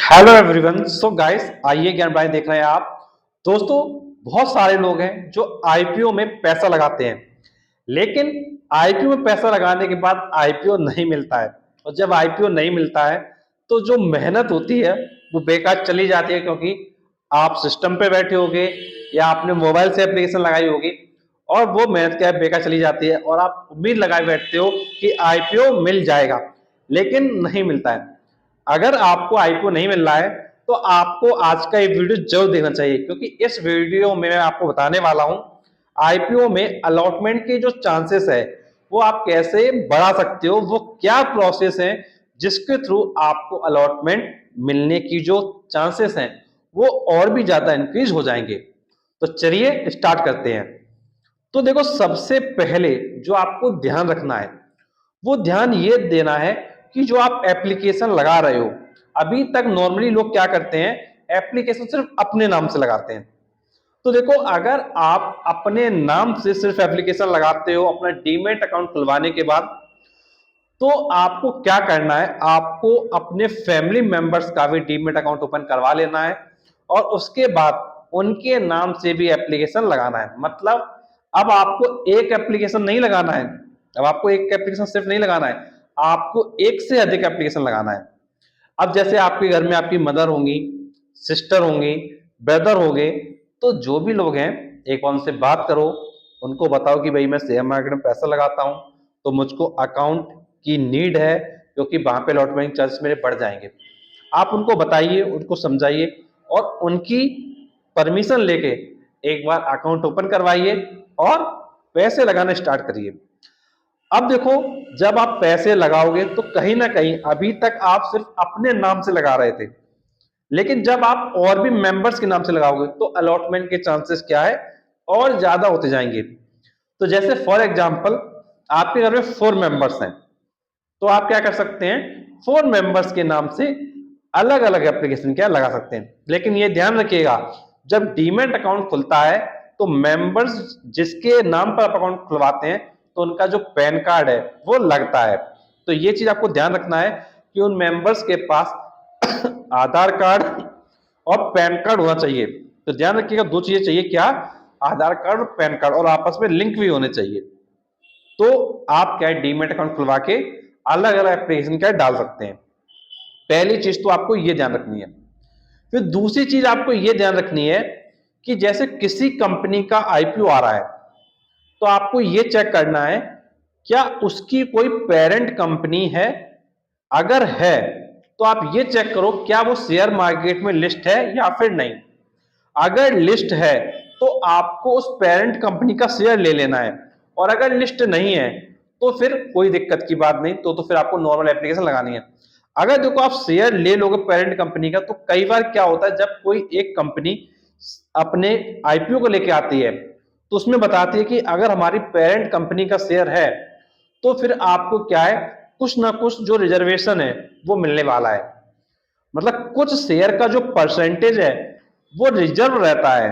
Hello everyone. So guys, आइए ज्ञान भाई देख रहे हैं आप। दोस्तों, बहुत सारे लोग हैं जो आईपीओ में पैसा लगाते हैं, लेकिन आईपीओ में पैसा लगाने के बाद आईपीओ नहीं मिलता है। और जब आईपीओ नहीं मिलता है तो जो मेहनत होती है वो बेकार चली जाती है, क्योंकि आप सिस्टम पे बैठे होगे या आपने मोबाइल से एप्लीकेशन लगाई होगी और वो मेहनत क्या है बेकार चली जाती है और आप उम्मीद लगाए बैठते हो कि आईपीओ मिल जाएगा, लेकिन नहीं मिलता है। अगर आपको आईपीओ नहीं मिल रहा है तो आपको आज का ये वीडियो जरूर देखना चाहिए, क्योंकि इस वीडियो में मैं आपको बताने वाला हूं आईपीओ में अलॉटमेंट के जो चांसेस है वो आप कैसे बढ़ा सकते हो, वो क्या प्रोसेस है जिसके थ्रू आपको अलॉटमेंट मिलने की जो चांसेस हैं वो और भी ज्यादा इंक्रीज हो जाएंगे। तो चलिए स्टार्ट करते हैं। तो देखो, सबसे पहले जो आपको ध्यान रखना है वो ध्यान ये देना है कि जो आप एप्लीकेशन लगा रहे हो, अभी तक नॉर्मली लोग क्या करते हैं, एप्लीकेशन सिर्फ अपने नाम से लगाते हैं। तो देखो, अगर आप अपने नाम से सिर्फ एप्लीकेशन लगाते हो अपना डीमैट अकाउंट खुलवाने के बाद, तो आपको क्या करना है, आपको अपने फैमिली मेंबर्स का भी डीमैट अकाउंट ओपन करवा लेना है और उसके बाद उनके नाम से भी एप्लीकेशन लगाना है। मतलब अब आपको एक एप्लीकेशन नहीं लगाना है, अब आपको एक एप्लीकेशन सिर्फ नहीं लगाना है, आपको एक से अधिक एप्लीकेशन लगाना है। अब जैसे आपके घर में आपकी मदर होंगी, सिस्टर होंगी, ब्रदर होंगे, तो जो भी लोग हैं एक बार उनसे बात करो, उनको बताओ कि भाई मैं शेयर मार्केट में पैसा लगाता हूं, तो मुझको अकाउंट की नीड है, क्योंकि वहां पे लॉट चार्जेस मेरे बढ़ जाएंगे। आप उनको बताइए, उनको समझाइए और उनकी परमिशन लेके एक बार अकाउंट ओपन करवाइए और पैसे लगाना स्टार्ट करिए। अब देखो, जब आप पैसे लगाओगे तो कहीं ना कहीं अभी तक आप सिर्फ अपने नाम से लगा रहे थे, लेकिन जब आप और भी मेंबर्स के नाम से लगाओगे तो अलॉटमेंट के चांसेस क्या है, और ज्यादा होते जाएंगे। तो जैसे फॉर एग्जांपल, आपके घर में 4 मेंबर्स हैं, तो आप क्या कर सकते हैं, 4 मेंबर्स के नाम से अलग अलग एप्लीकेशन क्या लगा सकते हैं। लेकिन ये ध्यान रखिएगा, जब डीमैट अकाउंट खुलता है तो मेंबर्स जिसके नाम पर आप अकाउंट खुलवाते हैं तो उनका जो पैन कार्ड है वो लगता है। तो ये चीज आपको ध्यान रखना है कि उन मेंबर्स के पास आधार कार्ड और पैन कार्ड होना चाहिए। तो ध्यान रखिएगा, दो चीजें चाहिए, क्या, आधार कार्ड और पैन कार्ड, और आपस में लिंक भी होने चाहिए। तो आप क्या है, डीमैट अकाउंट खुलवा के अलग अलग एप्लीकेशन क्या डाल सकते हैं। पहली चीज तो आपको ये ध्यान रखनी है। फिर दूसरी चीज आपको ये ध्यान रखनी है कि जैसे किसी कंपनी का आईपीओ आ रहा है, तो आपको ये चेक करना है क्या उसकी कोई पेरेंट कंपनी है। अगर है तो आप ये चेक करो क्या वो शेयर मार्केट में लिस्ट है या फिर नहीं। अगर लिस्ट है तो आपको उस पेरेंट कंपनी का शेयर ले लेना है, और अगर लिस्ट नहीं है तो फिर कोई दिक्कत की बात नहीं, तो फिर आपको नॉर्मल एप्लीकेशन लगानी है। अगर देखो आप शेयर ले लोगे पेरेंट कंपनी का, तो कई बार क्या होता है, जब कोई एक कंपनी अपने आईपीओ को लेके आती है तो उसमें बताती है कि अगर हमारी पेरेंट कंपनी का शेयर है तो फिर आपको क्या है, कुछ ना कुछ जो रिजर्वेशन है वो मिलने वाला है। मतलब कुछ शेयर का जो परसेंटेज है वो रिजर्व रहता है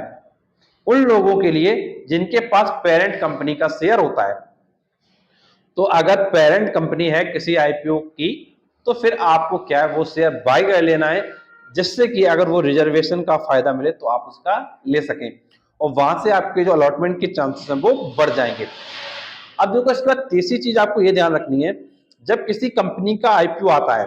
उन लोगों के लिए जिनके पास पेरेंट कंपनी का शेयर होता है। तो अगर पेरेंट कंपनी है किसी आईपीओ की, तो फिर आपको क्या है, वो शेयर बाय कर लेना है, जिससे कि अगर वो रिजर्वेशन का फायदा मिले तो आप उसका ले सकें और वहां से आपके जो अलॉटमेंट के चांसेस हैं वो बढ़ जाएंगे। अब देखो, इसके बाद तीसरी चीज आपको ये ध्यान रखनी है, जब किसी कंपनी का आईपीओ आता है,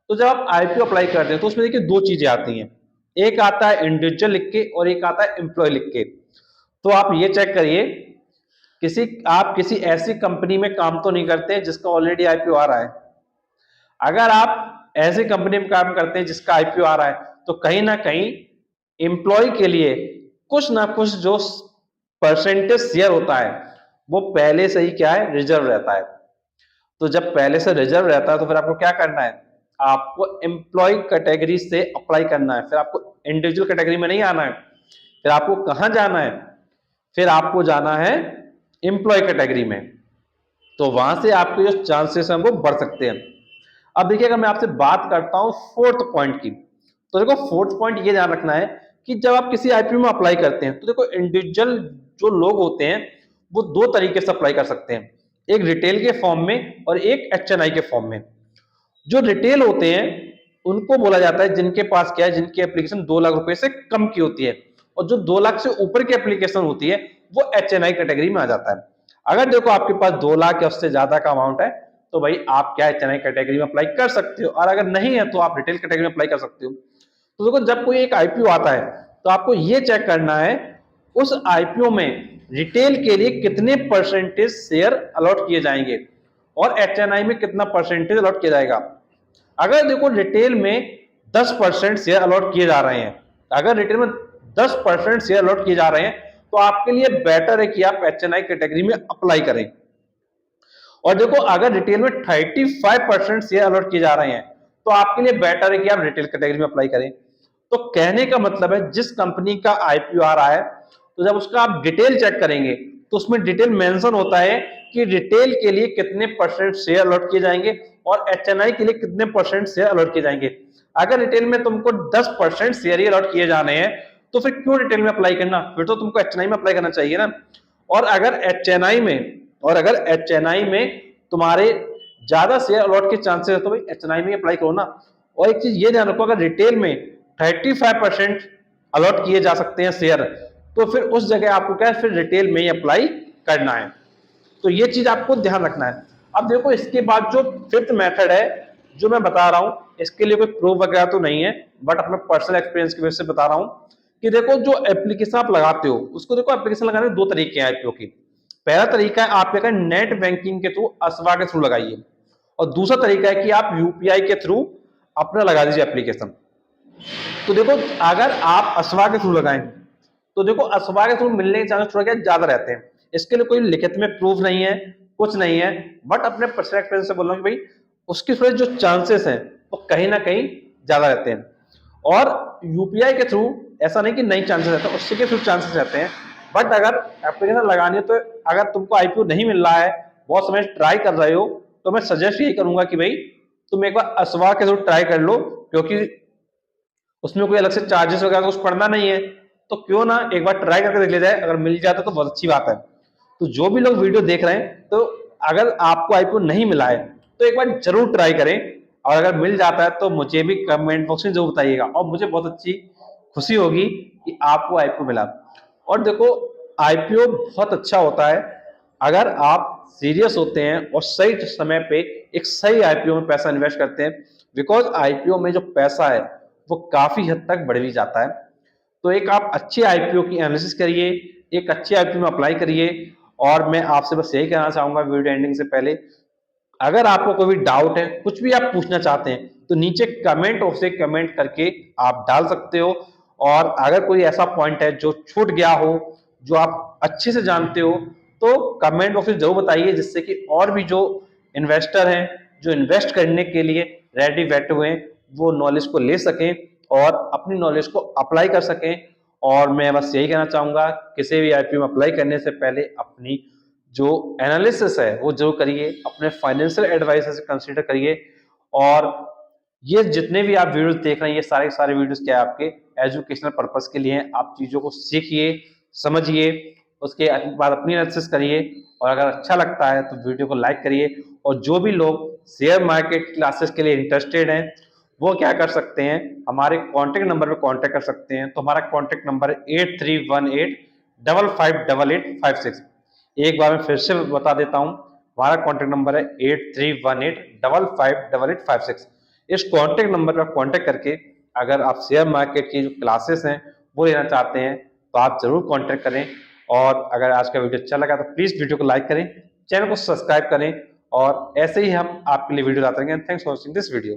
तो जब आप आईपीओ अप्लाई करते हैं तो उसमें देखिए दो चीजें आती हैं। एक आता है इंडिविजुअल लिख के और एक आता है एम्प्लॉय लिख के। तो आप ये चेक करिए, आप किसी ऐसी कंपनी में काम तो नहीं करते जिसका ऑलरेडी आईपीओ आ रहा है। अगर आप ऐसी कंपनी में काम करते हैं जिसका आईपीओ आ रहा है, तो कहीं ना कहीं एम्प्लॉय के लिए कुछ ना कुछ जो परसेंटेज शेयर होता है वो पहले से ही क्या है, रिजर्व रहता है। तो जब पहले से रिजर्व रहता है तो फिर आपको क्या करना है, आपको एम्प्लॉय कैटेगरी से अप्लाई करना है, फिर आपको इंडिविजुअल कैटेगरी में नहीं आना है। फिर आपको कहां जाना है, फिर आपको जाना है एम्प्लॉय कैटेगरी में। तो वहां से आपके जो चांसेस हैं वो बढ़ सकते हैं। अब देखिए, अगर मैं आपसे बात करता हूं फोर्थ पॉइंट की, तो देखो फोर्थ पॉइंट ये ध्यान रखना है कि जब आप किसी आईपीओ में अप्लाई करते हैं तो देखो, इंडिविजुअल जो लोग होते हैं वो दो तरीके से अप्लाई कर सकते हैं, एक रिटेल के फॉर्म में और एक एचएनआई के फॉर्म में। जो रिटेल होते हैं उनको बोला जाता है जिनके पास क्या है, जिनकी एप्लीकेशन 2 लाख रुपए से कम की होती है, और जो 2 लाख से ऊपर की एप्लीकेशन होती है वो HNI कैटेगरी में आ जाता है। अगर देखो आपके पास 2 लाख या उससे ज्यादा का अमाउंट है तो भाई आप क्या HNI कैटेगरी में अप्लाई कर सकते हो, और अगर नहीं है तो आप रिटेल कैटेगरी में अप्लाई कर सकते हो। तो देखो जब कोई एक IPO आता है तो आपको ये चेक करना है उस IPO में रिटेल के लिए कितने परसेंटेज शेयर अलॉट किए जाएंगे और HNI में कितना परसेंटेज अलॉट किया जाएगा। अगर देखो रिटेल में 10% शेयर अलॉट किए जा रहे हैं, अगर रिटेल में 10% शेयर अलॉट किए जा रहे हैं तो आपके लिए बेटर है कि आप HNI कैटेगरी में अप्लाई करें। और देखो अगर रिटेल में 35% शेयर अलॉट किए जा रहे हैं तो आपके लिए बेटर है कि आप रिटेल कैटेगरी में अप्लाई करें। तो कहने का मतलब है जिस कंपनी का IPO आ रहा है तो जब उसका आप डिटेल चेक करेंगे तो उसमें डिटेल मेंशन होता है कि रिटेल के लिए कितने परसेंट शेयर अलॉट किए जाएंगे और HNI के लिए कितने परसेंट शेयर अलॉट किए जाएंगे। अगर रिटेल में तुमको 10% शेयर ही अलॉट किए जाने हैं तो फिर क्यों रिटेल में अप्लाई करना, फिर तो तुमको HNI में अप्लाई करना चाहिए ना। और अगर HNI में तुम्हारे ज्यादा शेयर अलॉट के चांसेस है तो भाई HNI में अप्लाई करो ना। और एक चीज ये ध्यान रखो, अगर रिटेल में 35% अलॉट किए जा सकते हैं शेयर तो फिर उस जगह आपको क्या है, फिर रिटेल में ही अप्लाई करना है। तो ये चीज आपको ध्यान रखना है। अब देखो इसके बाद जो फिफ्थ मेथड है जो मैं बता रहा हूं, इसके लिए कोई प्रूफ वगैरह तो नहीं है बट अपना पर्सनल एक्सपीरियंस की वजह से बता रहा हूं कि देखो जो एप्लीकेशन आप लगाते हो उसको, देखो एप्लीकेशन लगाने के 2 तरीके हैं IPO की। पहला तरीका है आप क्या नेट बैंकिंग के थ्रू असवा के थ्रू लगाइए, और दूसरा तरीका है कि आप UPI के थ्रू अपना लगा दीजिए एप्लीकेशन। तो देखो अगर आप असवा के थ्रू लगाएं तो देखो असवा के थ्रू मिलने के चांसेस थोड़ा क्या ज्यादा रहते हैं। इसके लिए कोई लिखित में प्रूफ नहीं है, कुछ नहीं है, बट अपने पर्सनल एक्सपीरियंस से बोल रहा हूँ कि भाई उसके थोड़े जो चांसेस हैं वो कहीं ना कहीं ज्यादा रहते हैं। और UPI के थ्रू ऐसा नहीं कि नहीं चांसेस रहते, उससे के थ्रू चांसेस रहते हैं। बट अगर एप्लीकेशन लगानी है तो अगर तुमको IPO नहीं मिल रहा है, बहुत समय ट्राई कर रहे हो, तो मैं सजेस्ट यही करूंगा कि भाई तुम एक बार असवा के थ्रू ट्राई कर लो, क्योंकि उसमें कोई अलग से चार्जेस वगैरह कुछ पड़ना नहीं है। तो क्यों ना एक बार ट्राई करके देख लिया जाए, अगर मिल जाता तो बहुत अच्छी बात है। तो जो भी लोग वीडियो देख रहे हैं तो अगर आपको IPO नहीं मिला है तो एक बार जरूर ट्राई करें, और अगर मिल जाता है तो मुझे भी कमेंट बॉक्स में जरूर बताइएगा, और मुझे बहुत अच्छी खुशी होगी कि आपको IPO मिला। और देखो IPO बहुत अच्छा होता है अगर आप सीरियस होते हैं और सही समय पे एक सही IPO में पैसा इन्वेस्ट करते हैं, बिकॉज IPO में जो पैसा है वो काफी हद तक बढ़ भी जाता है। तो एक आप अच्छे IPO की एनालिसिस करिए, एक अच्छे IPO में अप्लाई करिए। और मैं आपसे बस यही कहना चाहूंगा वीडियो एंडिंग से पहले, अगर आपको कोई भी डाउट है, कुछ भी आप पूछना चाहते हैं तो नीचे कमेंट बॉक्स से कमेंट करके आप डाल सकते हो। और अगर कोई ऐसा पॉइंट है जो छूट गया हो, जो आप अच्छे से जानते हो, तो कमेंट बॉक्स में जरूर बताइए, जिससे कि और भी जो इन्वेस्टर हैं जो इन्वेस्ट करने के लिए रेडी बैठे हुए हैं वो नॉलेज को ले सकें और अपनी नॉलेज को अप्लाई कर सकें। और मैं बस यही कहना चाहूंगा किसी भी IPO में अप्लाई करने से पहले अपनी जो एनालिसिस है वो जरूर करिए, अपने फाइनेंशियल एडवाइजर से कंसीडर करिए। और ये जितने भी आप वीडियोस देख रहे हैं ये सारे सारे वीडियोस क्या है, आपके एजुकेशनल पर्पस के लिए हैं। आप चीजों को सीखिए, समझिए, उसके बाद अपनी एनालिसिस करिए, और अगर अच्छा लगता है तो वीडियो को लाइक करिए। और जो भी लोग शेयर मार्केट क्लासेस के लिए इंटरेस्टेड हैं वो क्या कर सकते हैं, हमारे कॉन्टेक्ट नंबर पे कॉन्टेक्ट कर सकते हैं। तो हमारा कॉन्टेक्ट नंबर है 8318555856। एक बार मैं फिर से बता देता हूं, हमारा कॉन्टेक्ट नंबर है 8318555856। इस कॉन्टेक्ट नंबर पर कॉन्टेक्ट करके अगर आप शेयर मार्केट की जो क्लासेस हैं वो लेना चाहते हैं तो आप जरूर कॉन्टेक्ट करें। और अगर आज का वीडियो अच्छा लगा तो प्लीज वीडियो को लाइक करें, चैनल को सब्सक्राइब करें, और ऐसे ही हम आपके लिए वीडियो लाते रहेंगे। Thanks for watching this video.